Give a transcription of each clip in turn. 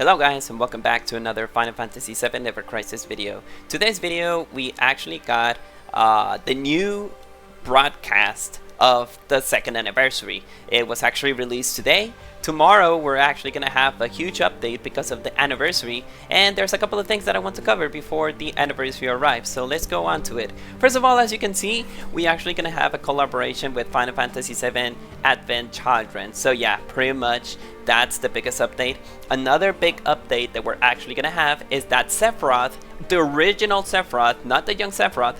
Hello guys, and welcome back to another Final Fantasy VII Never Crisis video. Today's video we actually got the new broadcast of the second anniversary. It was actually released today. Tomorrow we're actually going to have a huge update because of the anniversary, and there's a couple of things that I want to cover before the anniversary arrives, so let's go on to it. First of all, as you can see, we actually going to have a collaboration with Final Fantasy VII Advent Children. So yeah, pretty much that's the biggest update. Another big update that we're actually going to have is that Sephiroth, the original Sephiroth, not the young Sephiroth,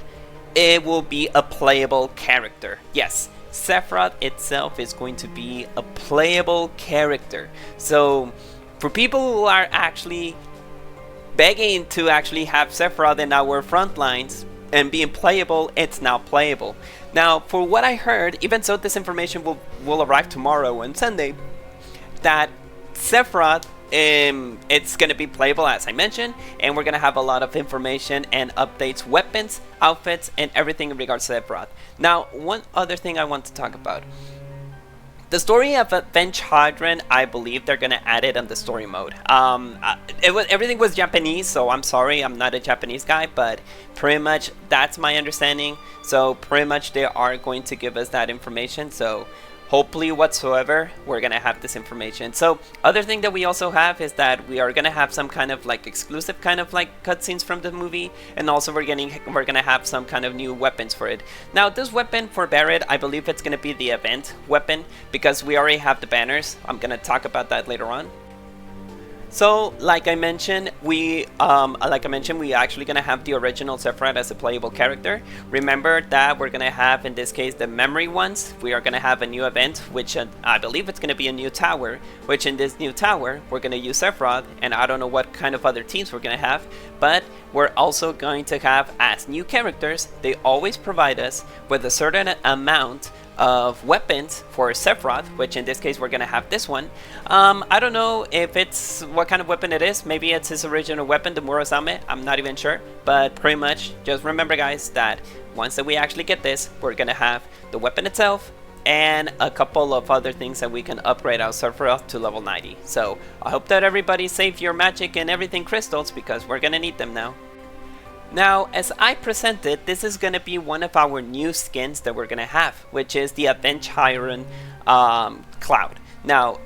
it will be a playable character. Yes, Sephiroth itself is going to be a playable character. So for people who are actually begging to actually have Sephiroth in our front lines and being playable, it's now playable. Now, for what I heard, even so this information will arrive tomorrow and Sunday, that Sephiroth it's going to be playable, as I mentioned, and we're going to have a lot of information and updates, weapons, outfits, and everything in regards to Sephiroth. Now, one other thing I want to talk about. The story of XIII Children, I believe they're going to add it on the story mode. Everything was Japanese, so I'm sorry, I'm not a Japanese guy, but pretty much that's my understanding. So pretty much they are going to give us that information, so hopefully whatsoever we're gonna have this information. So other thing that we also have is that we are gonna have some kind of like exclusive kind of like cutscenes from the movie, and also we're gonna have some kind of new weapons for it. Now this weapon for Barret, I believe it's gonna be the event weapon because we already have the banners. I'm gonna talk about that later on. So, like I mentioned, we actually gonna have the original Sephiroth as a playable character. Remember that we're gonna have, in this case, the memory ones. We are gonna have a new event, which I believe it's gonna be a new tower. Which in this new tower, we're gonna use Sephiroth, and I don't know what kind of other teams we're gonna have, but we're also going to have, as new characters, they always provide us with a certain amount of weapons for Sephiroth, which in this case we're gonna have this one. I don't know if it's what kind of weapon it is. Maybe it's his original weapon, the Murasame. I'm not even sure, but pretty much just remember, guys, that once that we actually get this, we're gonna have the weapon itself and a couple of other things that we can upgrade our Sephiroth to level 90. So I hope that everybody saved your magic and everything crystals, because we're gonna need them now. Now, as I presented, this is going to be one of our new skins that we're going to have, which is the XIII Cloud. Now,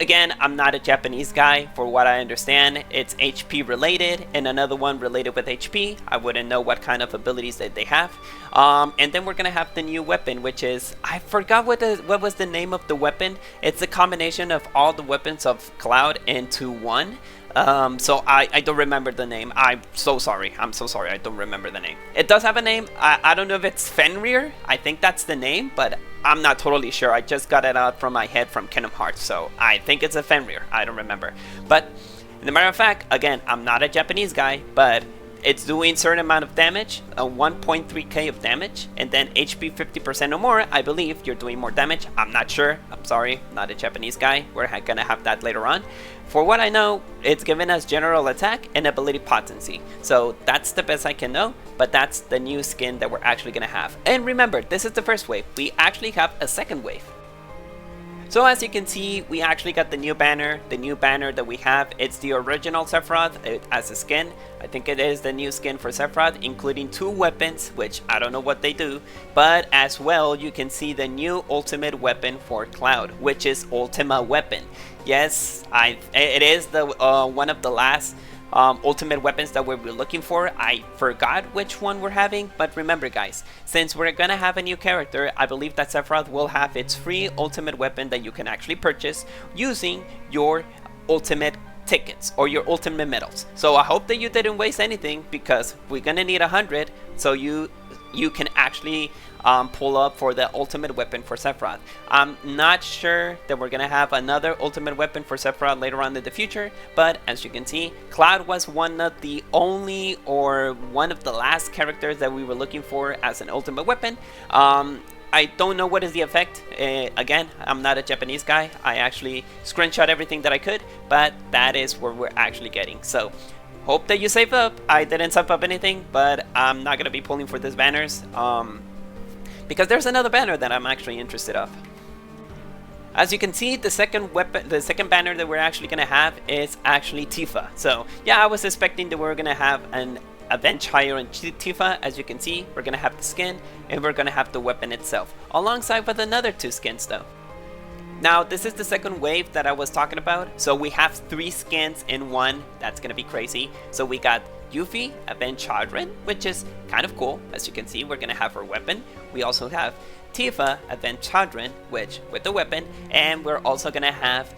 again, I'm not a Japanese guy. For what I understand, it's HP related, and another one related with HP. I wouldn't know what kind of abilities that they have. And then we're going to have the new weapon, which is, I forgot what was the name of the weapon. It's a combination of all the weapons of Cloud into one. So I don't remember the name. I'm so sorry. I don't remember the name. It does have a name. I don't know if it's Fenrir. I think that's the name, but I'm not totally sure. I just got it out from my head from Kingdom Hearts, so I think it's a Fenrir. I don't remember. But, as a matter of fact, again, I'm not a Japanese guy, but it's doing certain amount of damage, 1.3k of damage, and then HP 50% or more. I believe you're doing more damage. I'm not sure. I'm sorry, not a Japanese guy. We're gonna have that later on. For what I know, it's giving us general attack and ability potency. So that's the best I can know, but that's the new skin that we're actually gonna have. And remember, this is the first wave. We actually have a second wave. So as you can see, we actually got the new banner. The new banner that we have, it's the original Sephiroth as a skin. I think it is the new skin for Sephiroth, including 2 weapons, which I don't know what they do. But as well, you can see the new ultimate weapon for Cloud, which is Ultima Weapon. Yes, it is the one of the last ultimate weapons that we were looking for. I forgot which one we're having, but remember, guys, since we're gonna have a new character, I believe that Sephiroth will have its free ultimate weapon that you can actually purchase using your ultimate tickets or your ultimate medals. So I hope that you didn't waste anything, because we're gonna need 100, so you can actually pull up for the ultimate weapon for Sephiroth. I'm not sure that we're gonna have another ultimate weapon for Sephiroth later on in the future, but as you can see, Cloud was one of the only, or one of the last characters that we were looking for as an ultimate weapon. I don't know what is the effect. Again, I'm not a Japanese guy. I actually screenshot everything that I could, but that is where we're actually getting. So hope that you save up. I didn't save up anything, but I'm not gonna be pulling for these banners, because there's another banner that I'm actually interested of. As you can see, the second banner that we're actually gonna have is actually Tifa. So yeah, I was expecting that we're gonna have an Avenge higher on Tifa. As you can see, we're gonna have the skin and we're gonna have the weapon itself, alongside with another 2 skins though. Now, this is the second wave that I was talking about. So we have 3 skins in one. That's gonna be crazy. So we got Yuffie, Avenge XIII, which is kind of cool. As you can see, we're gonna have her weapon. We also have Tifa, Avenge XIII, which with the weapon, and we're also gonna have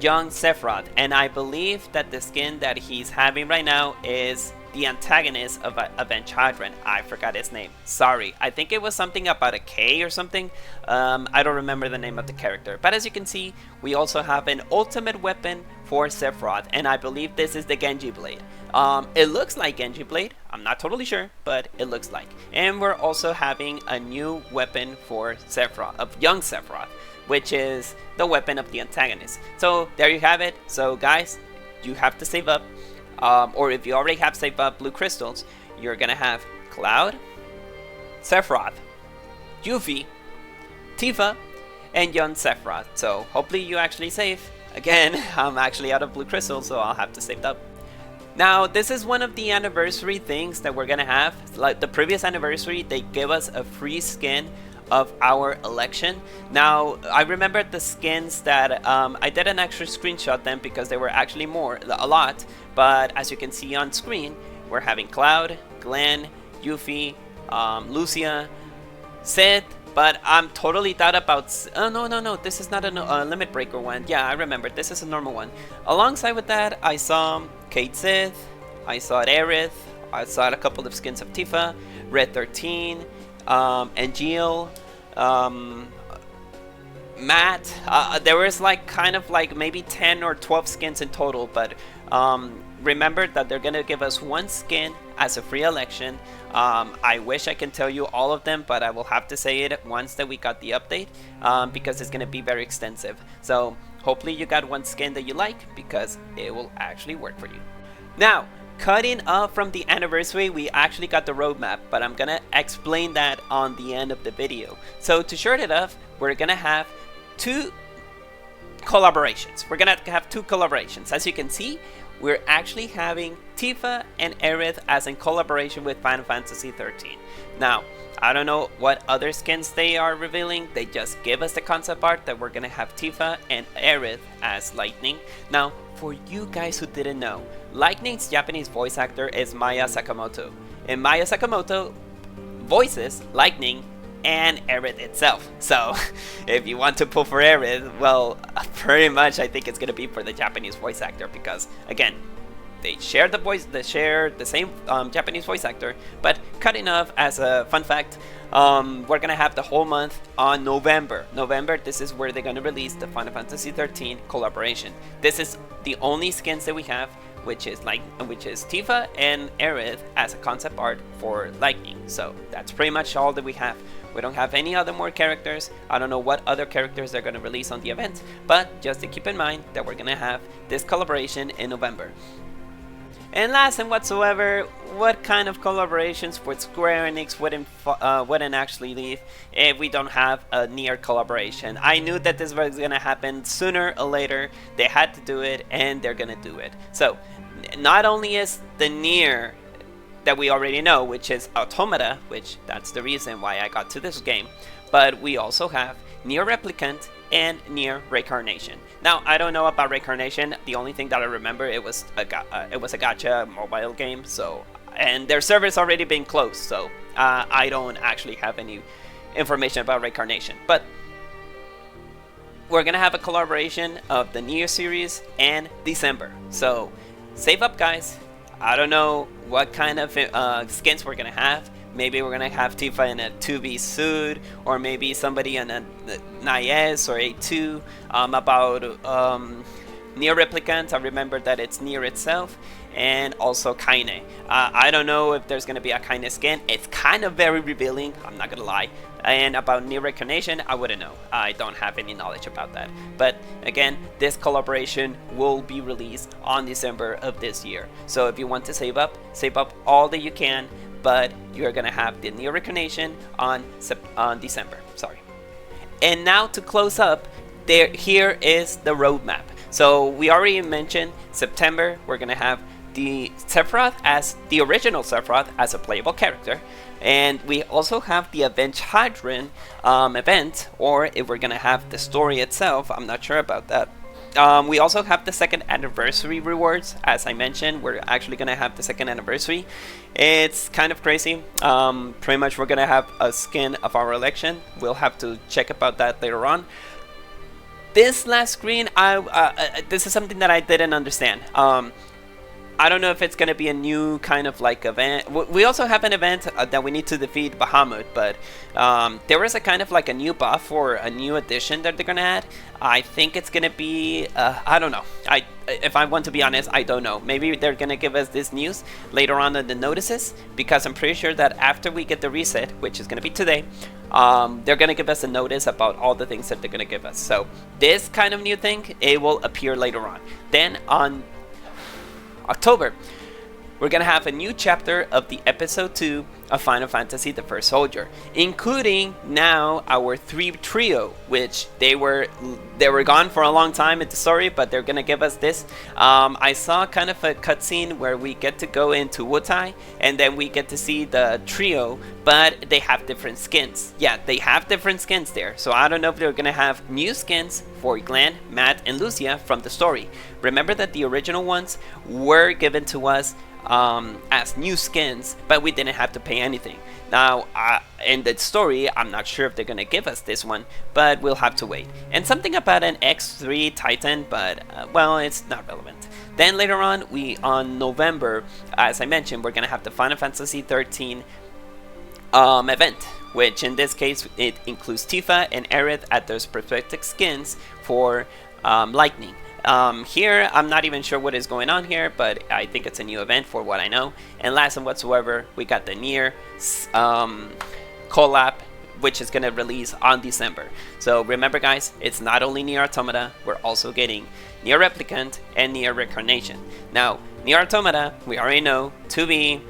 young Sephiroth. And I believe that the skin that he's having right now is the antagonist of Avenge XIII. I forgot his name. Sorry. I think it was something about a K or something. I don't remember the name of the character. But as you can see, we also have an ultimate weapon for Sephiroth, and I believe this is the Genji Blade. It looks like Genji Blade. I'm not totally sure, but it looks like. And we're also having a new weapon for Sephiroth, of young Sephiroth, which is the weapon of the antagonist. So there you have it. So guys, you have to save up. Or if you already have saved up blue crystals, you're gonna have Cloud, Sephiroth, Yuffie, Tifa, and young Sephiroth. So hopefully you actually save. Again, I'm actually out of blue crystals, so I'll have to save up. Now, this is one of the anniversary things that we're gonna have. Like the previous anniversary, they gave us a free skin of our election. Now, I remember the skins that I didn't actually screenshot them because they were actually a lot. But as you can see on screen, we're having Cloud, Glenn, Yuffie, Lucia, Sid. But I'm totally thought about... Oh, no, this is not a limit breaker one. Yeah, I remember, this is a normal one. Alongside with that, I saw XIII, I saw Aerith, I saw a couple of skins of Tifa, Red 13, and Jill, Matt. There was like kind of like maybe 10 or 12 skins in total, but remember that they're gonna give us 1 skin as a free election. I wish I can tell you all of them, but I will have to say it once that we got the update, because it's gonna be very extensive. So hopefully you got 1 skin that you like, because it will actually work for you. Now, cutting up from the anniversary, we actually got the roadmap, but I'm gonna explain that on the end of the video. So to short it up, we're gonna have 2 collaborations. We're gonna have 2 collaborations. As you can see, we're actually having Tifa and Aerith as in collaboration with Final Fantasy XIII. Now, I don't know what other skins they are revealing. They just give us the concept art that we're gonna have Tifa and Aerith as Lightning. Now, for you guys who didn't know, Lightning's Japanese voice actor is Maya Sakamoto. And Maya Sakamoto voices Lightning and Aerith itself. So if you want to pull for Aerith, well, pretty much I think it's gonna be for the Japanese voice actor, because again, they share the same Japanese voice actor. But cutting off, as a fun fact, we're gonna have the whole month on November. This is where they're gonna release the Final Fantasy XIII collaboration. This is the only skins that we have, which is Tifa and Aerith as a concept art for Lightning. So that's pretty much all that we have. We don't have any other more characters. I don't know what other characters they're going to release on the event, but just to keep in mind that we're going to have this collaboration in November. And last and whatsoever, what kind of collaborations with Square Enix wouldn't actually leave if we don't have a Nier collaboration? I knew that this was going to happen sooner or later. They had to do it, and they're going to do it. So not only is the Nier that we already know, which is Automata, which that's the reason why I got to this game, but we also have Nier Replicant and Nier Reincarnation. Now, I don't know about Reincarnation. The only thing that I remember, it was a gacha mobile game, so, and their server's already been closed, so I don't actually have any information about Reincarnation. But we're gonna have a collaboration of the Nier series and December, so save up, guys. I don't know what kind of skins we're gonna have. Maybe we're gonna have Tifa in a 2B suit, or maybe somebody in a Nier or A2. About Nier Replicant, I remember that it's Nier itself, and also Kaine. I don't know if there's gonna be a Kaine skin. It's kind of very revealing, I'm not gonna lie. And about Nier Reincarnation, I wouldn't know. I don't have any knowledge about that. But again, this collaboration will be released on December of this year. So if you want to save up all that you can, but you're gonna have the Nier Reincarnation on December. Sorry. And now to close up, here is the roadmap. So we already mentioned September, we're gonna have the Sephiroth as the original Sephiroth as a playable character, and we also have the XIII event, or if we're gonna have the story itself, I'm not sure about that. We also have the 2nd anniversary rewards. As I mentioned, we're actually gonna have the 2nd anniversary. It's kind of crazy. Pretty much we're gonna have a skin of our election. We'll have to check about that later on. This last screen, this is something that I didn't understand. I don't know if it's going to be a new kind of like event. We also have an event that we need to defeat Bahamut, but there is a kind of like a new buff or a new addition that they're going to add. I think it's going to be, I don't know. If I want to be honest, I don't know. Maybe they're going to give us this news later on in the notices, because I'm pretty sure that after we get the reset, which is going to be today, they're going to give us a notice about all the things that they're going to give us. So this kind of new thing, it will appear later on. Then on October, we're gonna have a new chapter of the episode 2 of Final Fantasy the First Soldier, including now our 3 trio, which they were gone for a long time in the story, but they're gonna give us this. I saw kind of a cutscene where we get to go into Wutai, and then we get to see the trio, but they have different skins. Yeah, they have different skins there, so I don't know if they're gonna have new skins for Glenn, Matt, and Lucia from the story. Remember that the original ones were given to us as new skins, but we didn't have to pay anything. Now in the story, I'm not sure if they're gonna give us this one, but we'll have to wait. And something about an XIII Titan, but well, it's not relevant. Then later on November, as I mentioned, we're gonna have the Final Fantasy XIII event, which in this case it includes Tifa and Aerith at those respective skins for Lightning. Here, I'm not even sure what is going on here, but I think it's a new event for what I know. And last and whatsoever, we got the Nier Collab, which is going to release on December. So remember guys, it's not only Nier Automata, we're also getting Nier Replicant and Nier Reincarnation. Now, Nier Automata, we already know, 2B,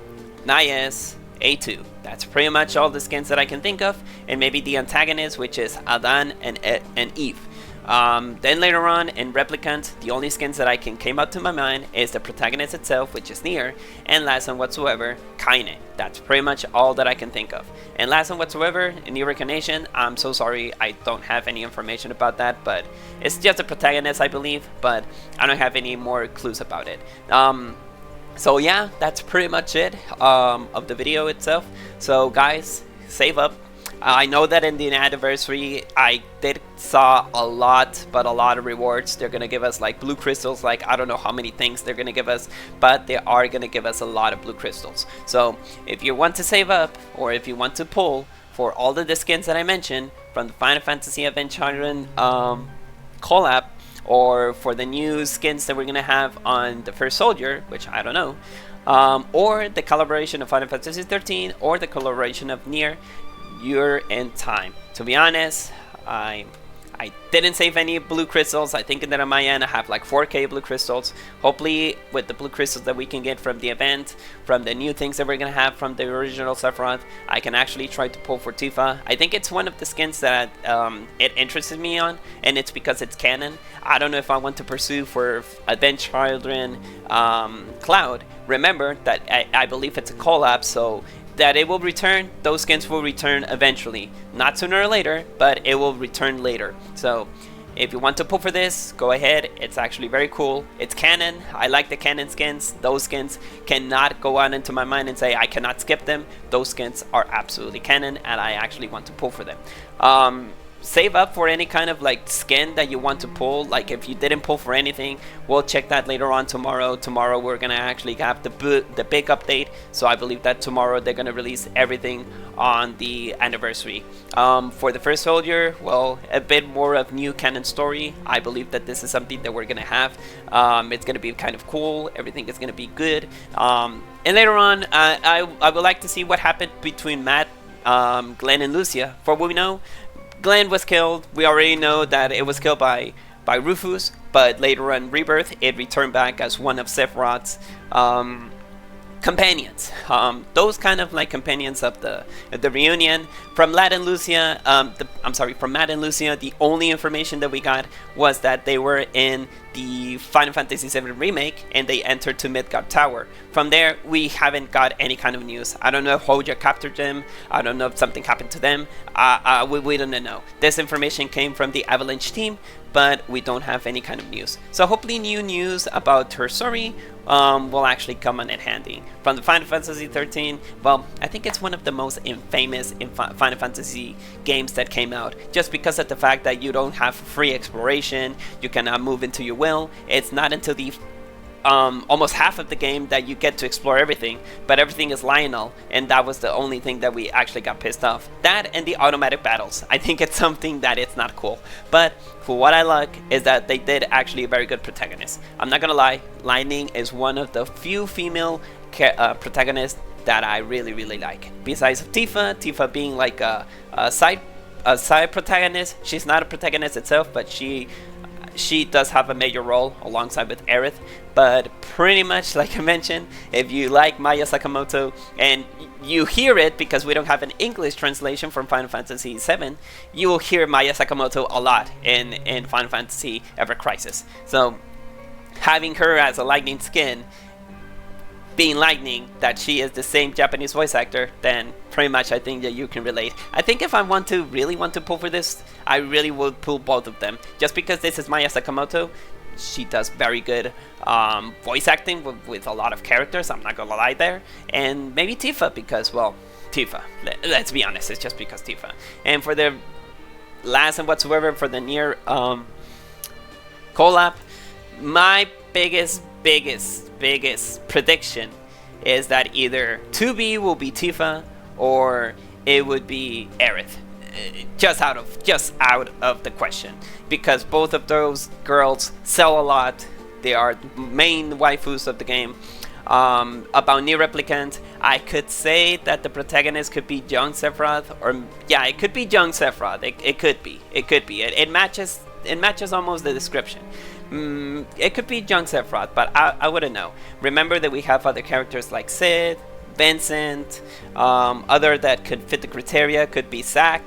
Nies, A2. That's pretty much all the skins that I can think of, and maybe the antagonist, which is Adan and Eve. Then later on in Replicant, the only skins that came up to my mind is the protagonist itself, which is Nier, and last and whatsoever, Kaine. That's pretty much all that I can think of. And last and whatsoever, in Nier Reincarnation, I'm so sorry, I don't have any information about that, but it's just a protagonist, I believe, but I don't have any more clues about it. So yeah, that's pretty much it of the video itself. So guys, save up. I know that in the anniversary I did saw a lot of rewards. They're gonna give us like blue crystals, like I don't know how many things they're gonna give us, but they are gonna give us a lot of blue crystals. So if you want to save up, or if you want to pull for all of the skins that I mentioned from the Final Fantasy XIII collab, or for the new skins that we're gonna have on the First Soldier, which I don't know, or the collaboration of Final Fantasy XIII, or the collaboration of Nier, you're in time. To be honest, I didn't save any blue crystals. I think that on my end I have like 4k blue crystals. Hopefully with the blue crystals that we can get from the event, from the new things that we're gonna have from the original Sephiroth, I can actually try to pull for Tifa. I think it's one of the skins that it interested me on, and it's because it's canon. I don't know if I want to pursue for XIII Cloud. Remember that I believe it's a collab, so that it will return, those skins will return eventually. Not sooner or later, but it will return later. So if you want to pull for this, go ahead. It's actually very cool. It's canon. I like the canon skins. Those skins cannot go on into my mind and say I cannot skip them. Those skins are absolutely canon, and I actually want to pull for them. Save up for any kind of like skin that you want to pull. Like if you didn't pull for anything, we'll check that later on tomorrow. Tomorrow we're gonna actually have the big update, so I believe that tomorrow they're gonna release everything on the anniversary. For the First Soldier, well, a bit more of new canon story. I believe that this is something that we're gonna have. It's gonna be kind of cool. Everything is gonna be good. And later on, I would like to see what happened between Matt, Glenn, and Lucia. For what we know, Glenn was killed. We already know that it was killed by Rufus, but later on Rebirth, it returned back as one of Sephiroth's kind companions, those kind of like companions of the reunion from Matt and Lucia. From Matt and Lucia, the only information that we got was that they were in the Final Fantasy VII remake and they entered to Midgard Tower. From there, we haven't got any kind of news. I don't know if Hoja captured them. I don't know if something happened to them. We don't know. This information came from the Avalanche team, but we don't have any kind of news. So hopefully new news about her story will actually come in handy. From the Final Fantasy XIII, well, I think it's one of the most infamous Final Fantasy games that came out, just because of the fact that you don't have free exploration, you cannot move into your will. It's not until the almost half of the game that you get to explore everything, but everything is Lionel, and that was the only thing that we actually got pissed off. That and the automatic battles. I think it's something that it's not cool, but for what I like is that they did actually a very good protagonist. I'm not gonna lie, Lightning is one of the few female protagonists that I really like. Besides Tifa being like a side protagonist. She's not a protagonist itself, but she does have a major role alongside with Aerith. But pretty much, like I mentioned, if you like Maya Sakamoto, and you hear it because we don't have an English translation from Final Fantasy VII, you will hear Maya Sakamoto a lot in Final Fantasy Ever Crisis. So having her as a Lightning skin, being Lightning, that she is the same Japanese voice actor, then pretty much I think that you can relate. I think if I really want to pull for this, I really would pull both of them. Just because this is Maya Sakamoto, she does very good voice acting with a lot of characters, I'm not gonna lie there. And maybe Tifa, because, well, Tifa, let's be honest, it's just because Tifa. And for the last and whatsoever, for the Nier collab, my biggest prediction is that either 2B will be Tifa or it would be Aerith. Just out of the question, because both of those girls sell a lot. They are main waifus of the game. About Nier Replicant, I could say that the protagonist could be young Sephiroth, or yeah, it could be young Sephiroth. It could be. It matches almost the description. It could be young Sephiroth, but I wouldn't know. Remember that we have other characters like Sid, Vincent, other that could fit the criteria could be Zack.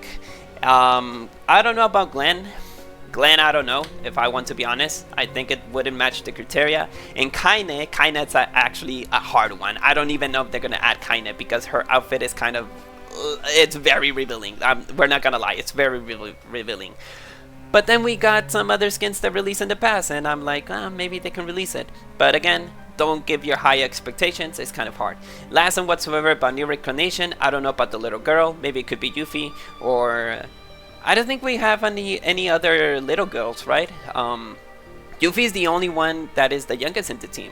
I don't know about Glenn. I don't know, if I want to be honest. I think it wouldn't match the criteria. And Kaine's actually a hard one. I don't even know if they're gonna add Kaine, because her outfit is kind of, it's very revealing. We're not gonna lie, it's very revealing. But then we got some other skins that released in the past, and I'm like, maybe they can release it. But again, don't give your high expectations, it's kind of hard. Last and whatsoever about New Reincarnation, I don't know about the little girl. Maybe it could be Yuffie, or I don't think we have any other little girls, right? Yuffie is the only one that is the youngest in the team.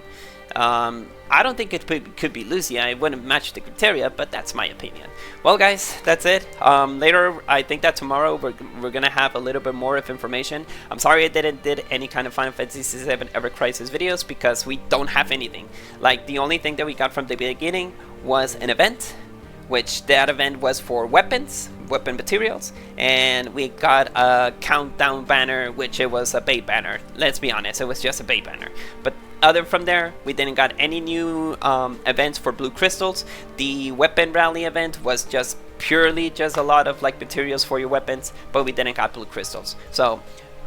I don't think it could be Lucia. It wouldn't match the criteria, but that's my opinion. Well, guys, that's it. Later, I think that tomorrow we're gonna have a little bit more of information. I'm sorry I did any kind of Final Fantasy VII Ever Crisis videos, because we don't have anything. Like, the only thing that we got from the beginning was an event, which that event was for weapon materials, and we got a countdown banner, which it was a bait banner. Let's be honest, it was just a bait banner. But other from there, we didn't got any new events for blue crystals. The weapon rally event was just purely just a lot of like materials for your weapons, but we didn't got blue crystals. So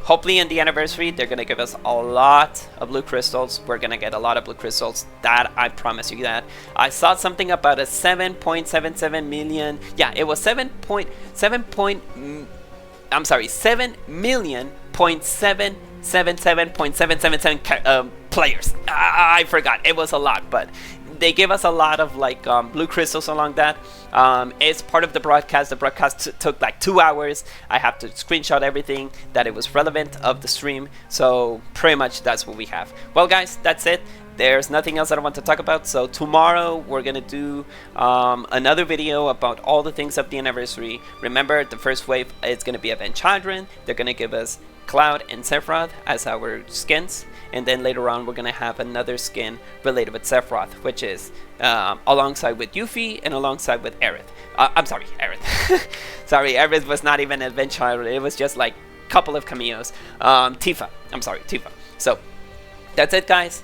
hopefully in the anniversary, they're gonna give us a lot of blue crystals. We're gonna get a lot of blue crystals. That, I promise you that. I saw something about a 7.77 million. Yeah, it was 7 million point 777.777 players. I forgot. It was a lot, but they gave us a lot of like blue crystals along that. It's part of the broadcast. The broadcast took like 2 hours. I have to screenshot everything that it was relevant of the stream. So pretty much that's what we have. Well, guys, that's it. There's nothing else that I want to talk about. So tomorrow we're gonna do another video about all the things of the anniversary. Remember, the first wave is gonna be Avenged Children. They're gonna give us Cloud and Sephiroth as our skins, and then later on we're gonna have another skin related with Sephiroth, which is alongside with Yuffie and alongside with Aerith. I'm sorry, Aerith. Sorry, Aerith was not even an Avenged Child. It was just like a couple of cameos. Tifa. I'm sorry, Tifa. So that's it, guys.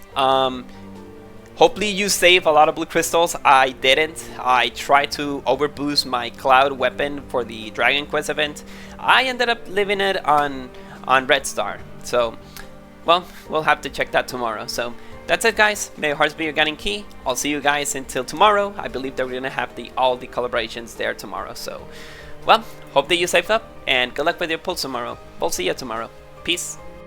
Hopefully you save a lot of blue crystals. I didn't. I tried to overboost my cloud weapon for the Dragon Quest event. I ended up leaving it on Red Star. So, well, we'll have to check that tomorrow. So that's it, guys. May your hearts be your guiding key. I'll see you guys until tomorrow. I believe that we're gonna have all the collaborations there tomorrow. So, well, hope that you saved up and good luck with your pulls tomorrow. We'll see you tomorrow. Peace.